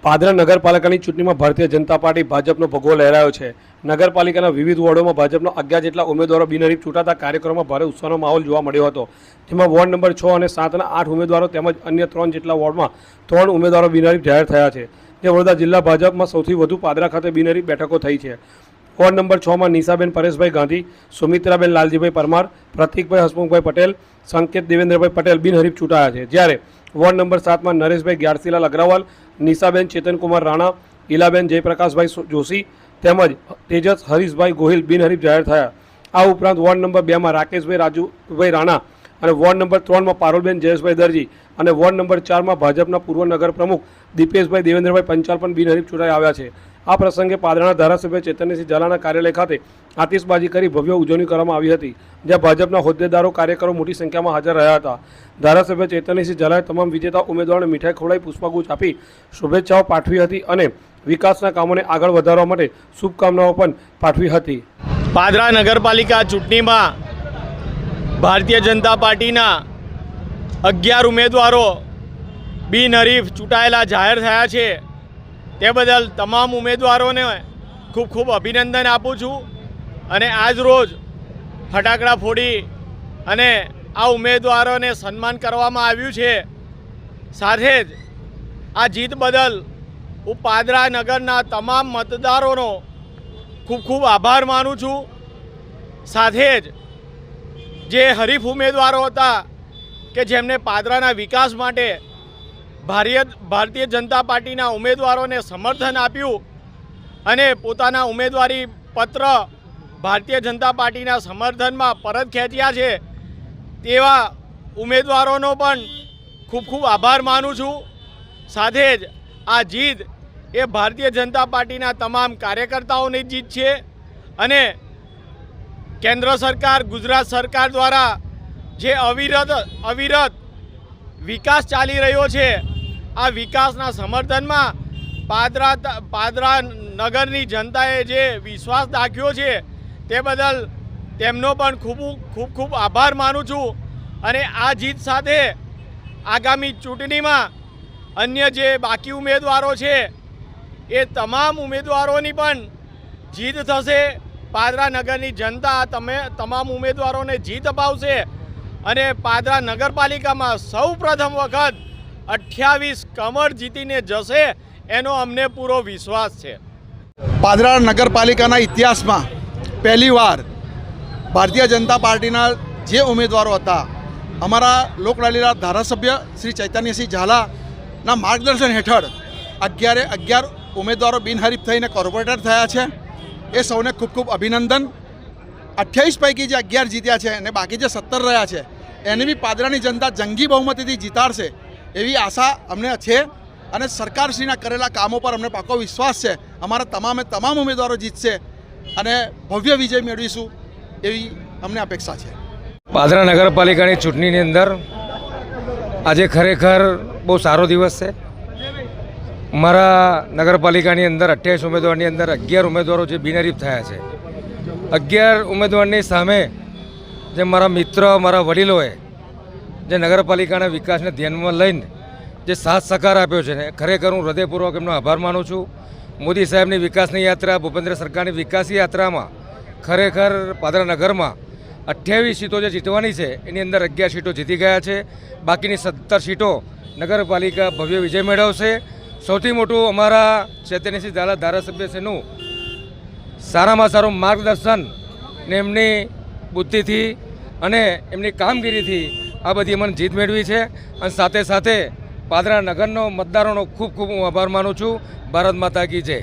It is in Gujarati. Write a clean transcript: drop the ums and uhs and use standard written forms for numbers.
પાદરા નગરપાલિકાની ચૂંટણીમાં ભારતીય જનતા પાર્ટી ભાજપનો ભગવો લહેરાયો છે। નગરપાલિકાના વિવિધ વોર્ડોમાં ભાજપના 11 જેટલા ઉમેદવારો બિનહરીફ ચૂંટાતા કાર્યક્રમમાં ભારે ઉત્સાહનો માહોલ જોવા મળ્યો હતો। જેમાં વોર્ડ નંબર 6 અને 7 ના 8 ઉમેદવારો તેમજ અન્ય 3 જેટલા વોર્ડમાં 3 ઉમેદવારો બિનહરીફ જાહેર થયા છે। જે વડોદરા જિલ્લા ભાજપમાં સૌથી વધુ પાદરા ખાતે બિનહરીફ બેઠકો થઈ છે। વોર્ડ નંબર 6 માં નિશાબેન પરેશભાઈ ગાંધી, સુમિત્રાબેન લાલજીભાઈ પરમાર, પ્રતિકભાઈ હસમુખભાઈ પટેલ, સંકેત દેવેન્દ્રભાઈ પટેલ બિનહરીફ ચૂંટાયા છે। જ્યારે વોર્ડ નંબર 7 માં નરેશભાઈ ગ્યારસીલાલ અગ્રવાલ, નિશાબેન ચેતનકુમાર રાણા, ઈલાબેન જયપ્રકાશભાઈ જોશી તેમજ તેજસ હરીશભાઈ ગોહિલ બિનહરીફ જાહેર થયા। આ ઉપરાંત વોર્ડ નંબર 2 માં રાકેશભાઈ રાજુભાઈ રાણા અને વોર્ડ નંબર 3 માં પારુલબેન જયેશભાઈ દરજી અને વોર્ડ નંબર 4 માં ભાજપના પૂર્વ નગર પ્રમુખ દીપેશભાઈ દેવેન્દ્રભાઈ પંચાલ પણ બિનહરીફ ચૂંટાઈ આવ્યા છે। આ પ્રસંગે પાદરાના ધારાસભ્ય ચેતનસિંહ ઝાલાના કાર્યાલય ખાતે આતિશબાજી કરી ભવ્ય ઉજવણી કરવામાં આવી હતી, જ્યાં ભાજપના હોદ્દેદારો કાર્યકરો મોટી સંખ્યામાં હાજર રહ્યા હતા। ધારાસભ્ય ચેતનસિંહ ઝાલાએ તમામ વિજેતા ઉમેદવારોને મીઠાઈ ખવડાવી પુષ્પગુચ્છ આપી શુભેચ્છાઓ પાઠવી હતી અને વિકાસના કામોને આગળ વધારવા માટે શુભકામનાઓ પણ પાઠવી હતી। પાદરા નગરપાલિકા ચૂંટણીમાં ભારતીય જનતા પાર્ટીના 11 ઉમેદવારો બિનહરીફ ચૂંટાયેલા જાહેર થયા છે। તે બદલ તમામ ઉમેદવારોને ખૂબ ખૂબ અભિનંદન આપું છું અને આજ રોજ ફટાકડા ફોડી અને આ ઉમેદવારોને સન્માન કરવામાં આવ્યું છે। સાથે જ આ જીત બદલ હું પાદરા નગરના તમામ મતદારોનો ખૂબ ખૂબ આભાર માનું છું। સાથે જ જે હરીફ ઉમેદવારો હતા કે જેમને પાદરાના વિકાસ માટે ભારતીય જનતા પાર્ટીના ઉમેદવારોને સમર્થન આપ્યું અને પોતાના ઉમેદવારી પત્ર ભારતીય જનતા પાર્ટીના સમર્થનમાં પરત ખેંચ્યા છે, તેવા ઉમેદવારોનો પણ ખૂબ ખૂબ આભાર માનું છું। સાથે જ આ જીત એ ભારતીય જનતા પાર્ટીના તમામ કાર્યકર્તાઓની જીત છે અને કેન્દ્ર સરકાર, ગુજરાત સરકાર દ્વારા જે અવિરત વિકાસ ચાલી રહ્યો છે, આ વિકાસના સમર્થનમાં પાદરા નગરની જનતાએ જે વિશ્વાસ દાખ્યો છે તે બદલ તેમનો પણ ખૂબ ખૂબ આભાર માનું છું। અને આ જીત સાથે આગામી ચૂંટણીમાં અન્ય જે બાકી ઉમેદવારો છે એ તમામ ઉમેદવારોની પણ જીત થશે। પાદરા નગરની જનતા તમામ ઉમેદવારોને જીત અપાવશે અને પાદરા નગરપાલિકામાં સૌ પ્રથમ વખત 28 કમળ જીતીને જશે એનો અમને પૂરો વિશ્વાસ છે। પાદરા નગરપાલિકાના ઇતિહાસમાં પહેલીવાર ભારતીય જનતા પાર્ટીના જે ઉમેદવારો હતા, અમારા લોકલાડીલા ધારાસભ્ય શ્રી ચૈતન્યસિંહ ઝાલાના માર્ગદર્શન હેઠળ 11 ઉમેદવારો બિનહરીફ થઈને કોર્પોરેટર થયા છે। એ સૌને ખૂબ ખૂબ અભિનંદન। 28 પૈકી જે 11 જીત્યા છે અને બાકી જે 17 રહ્યા છે એને બી પાદરાની જનતા જંગી બહુમતીથી જીતાડશે એવી આશા અમને છે અને સરકારશ્રીના કરેલા કામો પર અમને પાકો વિશ્વાસ છે। અમારા તમામ ઉમેદવારો જીતશે અને ભવ્ય વિજય મેળવીશું એવી અમને અપેક્ષા છે। પાદરા નગરપાલિકાની ચૂંટણીની અંદર આજે ખરેખર બહુ સારો દિવસ છે। અમારા નગરપાલિકાની અંદર 28 ઉમેદવારની અંદર 11 ઉમેદવારો જે બિનહરીફ થયા છે। 11 ઉમેદવારની સામે જે મારા મિત્ર, મારા વડીલોએ જે નગરપાલિકાના વિકાસને ધ્યાનમાં લઈને જે સાથ સહકાર આપ્યો છે ને, ખરેખર હું હૃદયપૂર્વક એમનો આભાર માનું છું। મોદી સાહેબની વિકાસની યાત્રા, ભૂપેન્દ્ર સરકારની વિકાસ યાત્રામાં ખરેખર પાદરા નગરમાં 28 સીટો જે જીતવાની છે એની અંદર 11 સીટો જીતી ગયા છે। બાકીની 17 સીટો નગરપાલિકા ભવ્ય વિજય મેળવશે। સૌથી મોટું અમારા ચૈતન્યસિંહ ઝાલા ધારાસભ્યશ્રીનું સારામાં સારું માર્ગદર્શન ને એમની બુદ્ધિથી અને એમની કામગીરીથી આ બધી અમને જીત મેળવી છે। અને સાથે સાથે પાદરા નગરનો મતદારોનો ખૂબ ખૂબ હું આભાર માનું છું। ભારત માતા કી જય।